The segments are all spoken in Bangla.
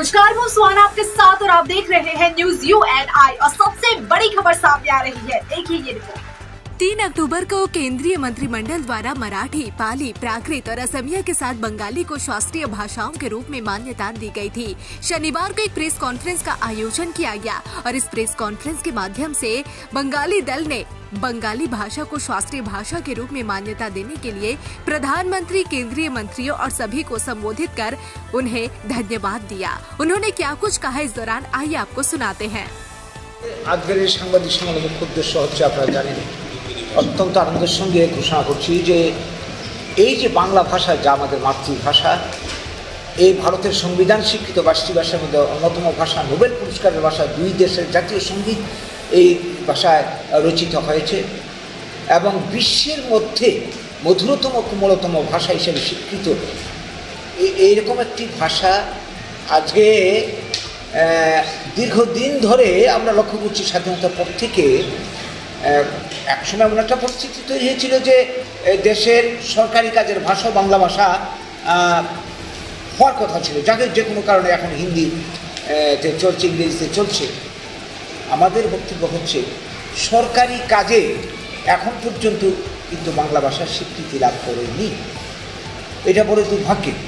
नमस्कार, मैं सुहाना आपके साथ और आप देख रहे हैं न्यूज UNI और सबसे बड़ी खबर सामने आ रही है। देखिए ये रिपोर्ट। 3 अक्टूबर को केंद्रीय मंत्रिमंडल द्वारा मराठी, पाली, प्राकृत और असमिया के साथ बंगाली को शास्त्रीय भाषाओं के रूप में मान्यता दी गई थी। शनिवार को एक प्रेस कॉन्फ्रेंस का आयोजन किया गया और इस प्रेस कॉन्फ्रेंस के माध्यम से बंगाली दल ने बंगाली भाषा को शास्त्रीय भाषा के रूप में मान्यता देने के लिए प्रधानमंत्री, केंद्रीय मंत्रियों और सभी को संबोधित कर उन्हें धन्यवाद दिया। उन्होंने क्या कुछ कहा इस दौरान, आइए आपको सुनाते हैं। আজকের এই সাংবাদিক সম্মেলনের মুখ্য উদ্দেশ্য হচ্ছে আপনারা জানেন, অত্যন্ত আনন্দের সঙ্গে ঘোষণা করছি যে এই যে বাংলা ভাষা, যা আমাদের মাতৃভাষা, এই ভারতের সংবিধান স্বীকৃত ৫টি ভাষার মধ্যে অন্যতম ভাষা, নোবেল পুরস্কারের ভাষা, ২ দেশের জাতীয় সঙ্গীত এই ভাষায় রচিত হয়েছে এবং বিশ্বের মধ্যে মধুরতম কোমলতম ভাষা হিসেবে স্বীকৃত এইরকম একটি ভাষা আজকে দীর্ঘদিন ধরে আমরা লক্ষ্য করছি। স্বাধীনতার পর থেকে একসময় এমন একটা পরিস্থিতি তৈরি হয়েছিল যে দেশের সরকারি কাজের ভাষা বাংলা ভাষা হওয়ার কথা ছিল, যাকে যে কোনো কারণে এখন হিন্দিতে চলছে, ইংরেজিতে চলছে। আমাদের বক্তব্য হচ্ছে সরকারি কাজে এখন পর্যন্ত কিন্তু বাংলা ভাষার স্বীকৃতি লাভ করেনি। এটা বড় দুর্ভাগ্যের।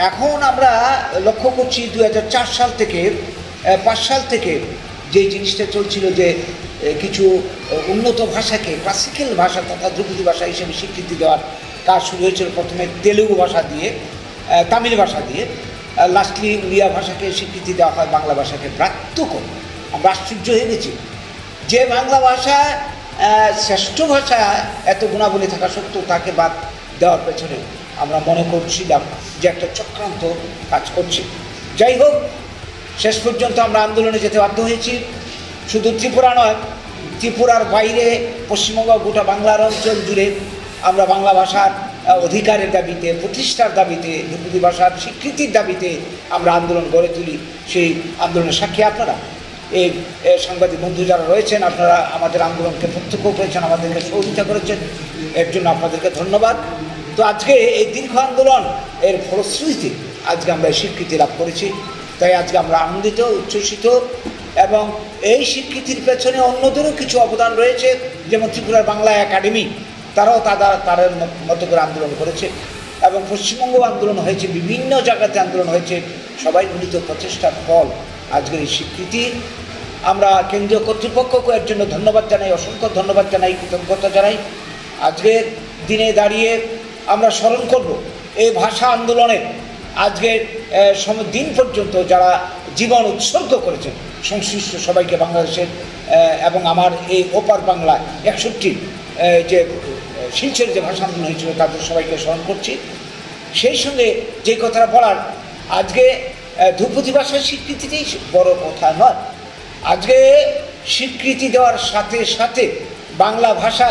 এখন আমরা লক্ষ্য করছি 2004 সাল থেকে 5 সাল থেকে যে জিনিসটা চলছিল যে কিছু উন্নত ভাষাকে ক্লাসিক্যাল ভাষা তথা ধ্রুপদী ভাষা হিসেবে স্বীকৃতি দেওয়ার কাজ শুরু হয়েছিল। প্রথমে তেলুগু ভাষা দিয়ে, তামিল ভাষা দিয়ে, লাস্টলি উড়িয়া ভাষাকে স্বীকৃতি দেওয়া হয়, বাংলা ভাষাকে ব্রাত্য করে। আমরা আশ্চর্য হয়ে গেছি যে বাংলা ভাষা শ্রেষ্ঠ ভাষা, এত গুণাবলী থাকা সত্ত্বেও তাকে বাদ দেওয়ার পেছনে আমরা মনে করছিলাম যে একটা চক্রান্ত কাজ করছে। যাই হোক, শেষ পর্যন্ত আমরা আন্দোলনে যেতে বাধ্য হয়েছি। শুধু ত্রিপুরা নয়, ত্রিপুরার বাইরে পশ্চিমবঙ্গ, গোটা বাংলার অঞ্চল জুড়ে আমরা বাংলা ভাষার অধিকারের দাবিতে, প্রতিষ্ঠার দাবিতে, ধ্রুপদী ভাষার স্বীকৃতির দাবিতে আমরা আন্দোলন গড়ে তুলি। সেই আন্দোলনের সাক্ষী আপনারা, এই সাংবাদিক বন্ধু যারা রয়েছেন, আপনারা আমাদের আন্দোলনকে প্রত্যক্ষ করেছেন, আমাদেরকে সহযোগিতা করেছেন, এর জন্য আপনাদেরকে ধন্যবাদ। তো আজকে এই দীর্ঘ আন্দোলন এর ফলশ্রুতিতে আজকে আমরা স্বীকৃতি লাভ করেছি। তাই আজকে আমরা আনন্দিত, উচ্ছ্বসিত এবং এই স্বীকৃতির পেছনে অন্যদেরও কিছু অবদান রয়েছে। যেমন ত্রিপুরার বাংলা একাডেমি, তারাও তাদের মতো করে আন্দোলন করেছে এবং পশ্চিমবঙ্গ আন্দোলন হয়েছে, বিভিন্ন জায়গাতে আন্দোলন হয়েছে। সবাই মিলিত প্রচেষ্টার ফল আজকের এই স্বীকৃতি। আমরা কেন্দ্রীয় কর্তৃপক্ষকে এর জন্য ধন্যবাদ জানাই, অসংখ্য ধন্যবাদ জানাই, কৃতজ্ঞতা জানাই। আজকের দিনে দাঁড়িয়ে আমরা স্মরণ করব এই ভাষা আন্দোলনে আজকের দিন পর্যন্ত যারা জীবন উৎসর্গ করেছেন, সংশ্লিষ্ট সবাইকে, বাংলাদেশের এবং আমার এই ওপার বাংলা 61 যে শিলচরের যে ভাষা আন্দোলন হয়েছিল তাদের সবাইকে স্মরণ করছি। সেই সঙ্গে যে কথাটা বলার, আজকে ধ্রুপদী ভাষার স্বীকৃতিটাই বড় কথা নয়। আজকে স্বীকৃতি দেওয়ার সাথে সাথে বাংলা ভাষা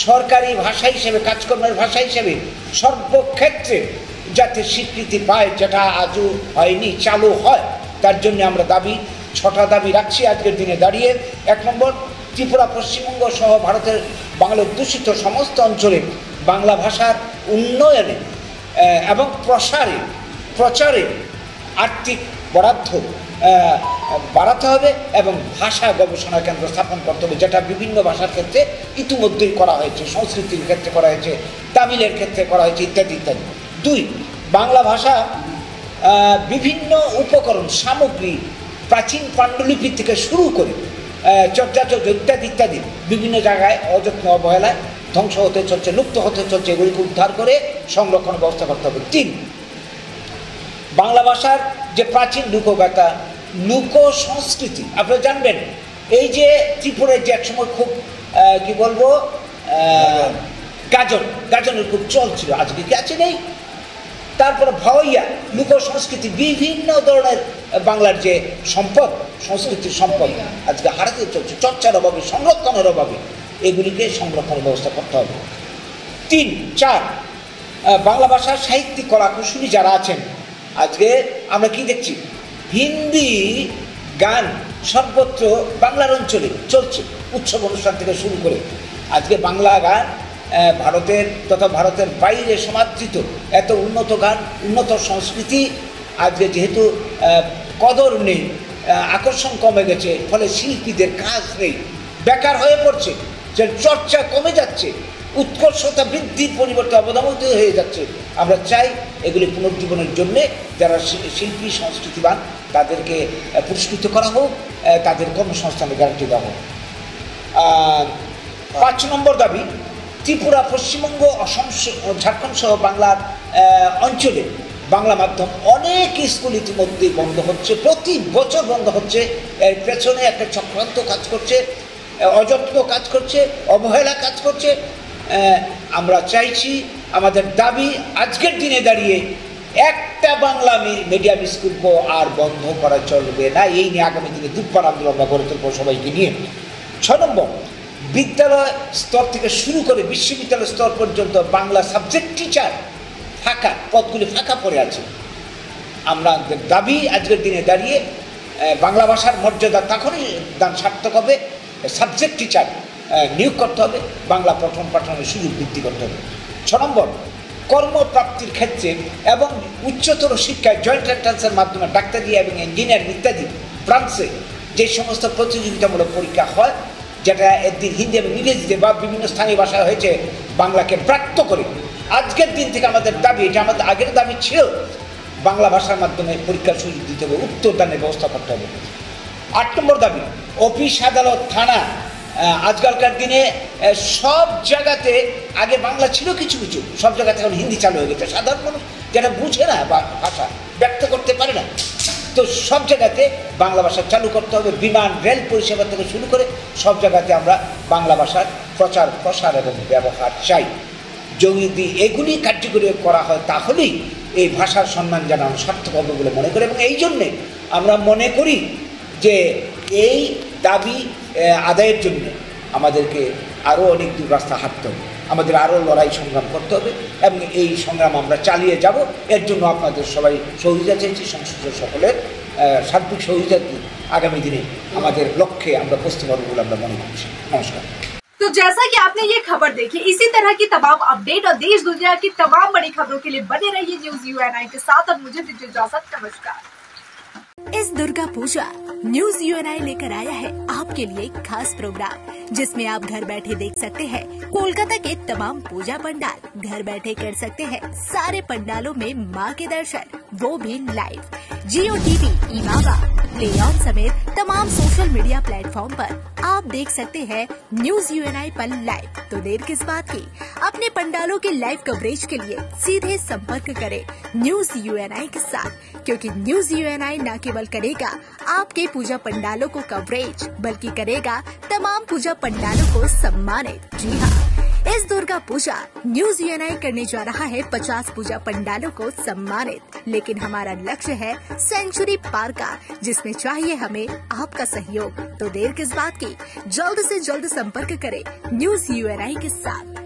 সরকারি ভাষা হিসেবে, কাজকর্মের ভাষা হিসেবে সর্বক্ষেত্রে যাতে স্বীকৃতি পায়, যেটা আজও হয়নি, চালু হয়, তার জন্য আমরা 6টা দাবি রাখছি আজকের দিনে দাঁড়িয়ে। 1 নম্বর, ত্রিপুরা, পশ্চিমবঙ্গ সহ ভারতের বাংলা অধ্যুষিত সমস্ত অঞ্চলে বাংলা ভাষার উন্নয়নে এবং প্রচারে আর্থিক বরাদ্দ বাড়াতে হবে এবং ভাষা গবেষণা কেন্দ্র স্থাপন করতে হবে, যেটা বিভিন্ন ভাষার ক্ষেত্রে ইতিমধ্যেই করা হয়েছে, সংস্কৃতির ক্ষেত্রে করা হয়েছে, তামিলের ক্ষেত্রে করা হয়েছে, ইত্যাদি ইত্যাদি। 2, বাংলা ভাষা বিভিন্ন উপকরণ, সামগ্রী, প্রাচীন পাণ্ডুলিপি থেকে শুরু করে চর্যাচর্য ইত্যাদি ইত্যাদি বিভিন্ন জায়গায় অযত্ন অবহেলায় ধ্বংস হতে চলছে, লুপ্ত হতে চলছে, এগুলিকে উদ্ধার করে সংরক্ষণ ব্যবস্থা করতে হবে। 3, বাংলা ভাষার যে প্রাচীন লোকগাথা, লোক সংস্কৃতি, আপনারা জানবেন এই যে ত্রিপুরায় যে একসময় খুব কি বলবো গাজনের খুব চল ছিল, আজকে কি আছে নেই। তারপরে ভাওয়াইয়া, লোক সংস্কৃতি, বিভিন্ন ধরনের বাংলার যে সম্পদ, সংস্কৃতির সম্পদ আজকে হারাতে চলছে, চর্চার অভাবে, সংরক্ষণের অভাবে। এগুলিকে সংরক্ষণের ব্যবস্থা করতে হবে। 3, 4, বাংলা ভাষার সাহিত্যিক কলা কুশলী যারা আছেন, আজকে আমরা কি দেখছি, হিন্দি গান সর্বত্র বাংলার অঞ্চলে চলছে, উৎসব অনুষ্ঠান থেকে শুরু করে। আজকে বাংলা গান ভারতের তথা ভারতের বাইরে সমাদৃত এত উন্নত গান, উন্নত সংস্কৃতি আজকে যেহেতু কদর নেই, আকর্ষণ কমে গেছে, ফলে শিল্পীদের কাজ নেই, বেকার হয়ে পড়ছে, যে চর্চা কমে যাচ্ছে, উৎকর্ষতা বৃদ্ধির পরিবর্তে অবনমিত হয়ে যাচ্ছে। আমরা চাই এগুলি পুনর্জীবনের জন্যে যারা শিল্পী সংস্কৃতিবান তাদেরকে পুরস্কৃত করা হোক, তাদের কর্মসংস্থানের গ্যারান্টি দেওয়া হোক। 5 নম্বর দাবি, ত্রিপুরা, পশ্চিমবঙ্গ, অসম, ঝাড়খণ্ড সহ বাংলার অঞ্চলে বাংলা মাধ্যম অনেক স্কুল ইতিমধ্যেই বন্ধ হচ্ছে, প্রতি বছর বন্ধ হচ্ছে। এর পেছনে একটা চক্রান্ত কাজ করছে, অযত্ন কাজ করছে, অবহেলা কাজ করছে। আমরা চাইছি, আমাদের দাবি আজকের দিনে দাঁড়িয়ে একটা বাংলা মিডিয়াম স্কুল আর বন্ধ করা চলবে না। এই নিয়ে আগামী দিনে দুর্বার আন্দোলন আমরা গড়ে তুলব সবাইকে নিয়ে। 6 নম্বর, বিদ্যালয় স্তর থেকে শুরু করে বিশ্ববিদ্যালয় স্তর পর্যন্ত বাংলা সাবজেক্ট টিচার ফাঁকা, পদগুলি ফাঁকা পড়ে আছে। আমরা দাবি আজকের দিনে দাঁড়িয়ে বাংলা ভাষার মর্যাদা তখনই দান সার্থক হবে, সাবজেক্ট টিচার নিয়োগ করতে হবে, বাংলা পঠন পাঠনের সুযোগ বৃদ্ধি করতে হবে। 6 নম্বর, কর্মপ্রাপ্তির ক্ষেত্রে এবং উচ্চতর শিক্ষায় জয়েন্ট এন্ট্রান্সের মাধ্যমে ডাক্তারি এবং ইঞ্জিনিয়ারিং ইত্যাদি ব্রাঞ্চে যে সমস্ত প্রতিযোগিতামূলক পরীক্ষা হয়, যেটা একদিন হিন্দি এবং ইংরেজিতে বা বিভিন্ন স্থানীয় ভাষায় হয়েছে, বাংলাকে ব্রাত্য করে আজকের দিন থেকে আমাদের দাবি, এটা আমাদের আগের দাবি ছিল, বাংলা ভাষার মাধ্যমে পরীক্ষার সুযোগ দিতে হবে, উত্তরদানের ব্যবস্থা করতে হবে। 8 নম্বর দাবি, অফিস, আদালত, থানা, আজকালকার দিনে সব জায়গাতে আগে বাংলা ছিল কিছু কিছু, সব জায়গাতে এখন হিন্দি চালু হয়ে গেছে। সাধারণ মানুষ যারা বুঝে না বা ভাষা ব্যক্ত করতে পারে না, তো সব জায়গাতে বাংলা ভাষা চালু করতে হবে। বিমান, রেল পরিষেবা থেকে শুরু করে সব জায়গাতে আমরা বাংলা ভাষার প্রচার, প্রসার এবং ব্যবহার চাই। যদি এগুলি কার্যকরী করা হয় তাহলেই এই ভাষার সম্মান জানানো সার্থক হবে বলে মনে করি। এবং এই জন্যে আমরা মনে করি যে এই দাবি আদায়ের জন্য আমাদেরকে আরও অনেক দূর রাস্তা হাঁটতে হবে, আমাদের আরও লড়াই সংগ্রাম করতে হবে এবং এই সংগ্রাম আমরা চালিয়ে যাব। এর জন্য আপনাদের সবাই সহযোগিতা চাইছি, সংশ্লিষ্ট সকলের সার্বিক সহযোগিতা দিয়ে আগামী দিনে আমাদের লক্ষ্যে আমরা পৌঁছতে পারবো বলে আমরা মনে করছি। নমস্কার। तो जैसा कि आपने ये खबर देखी, इसी तरह की तमाम अपडेट और देश दुनिया की तमाम बड़ी खबरों के लिए बने रहिए न्यूज़ UNI के साथ। और मुझे दीजिए इजाजत, नमस्कार। इस दुर्गा पूजा न्यूज़ UNI लेकर आया है आपके लिए एक खास प्रोग्राम, जिसमें आप घर बैठे देख सकते हैं कोलकाता के तमाम पूजा पंडाल। घर बैठे कर सकते हैं सारे पंडालों में मां के दर्शन, वो भी लाइव। जियो टीवी, इमावा, प्ले ऑन समेत तमाम सोशल मीडिया प्लेटफॉर्म पर आप देख सकते हैं न्यूज़ UNI पर लाइव। तो देर किस बात की, अपने पंडालों के लाइव कवरेज के लिए सीधे संपर्क करें न्यूज़ UNI के साथ, क्योंकि न्यूज़ UNI न केवल करेगा आपके पूजा पंडालों को कवरेज, बल्कि करेगा तमाम पूजा पंडालों को सम्मानित। जी हाँ, इस दुर्गा पूजा न्यूज़ UNI करने जा रहा है 50 पूजा पंडालों को सम्मानित। लेकिन हमारा लक्ष्य है सेंचुरी पार का, जिसमें चाहिए हमें आपका सहयोग। तो देर किस बात की, जल्द से जल्द संपर्क करें न्यूज़ UNI के साथ।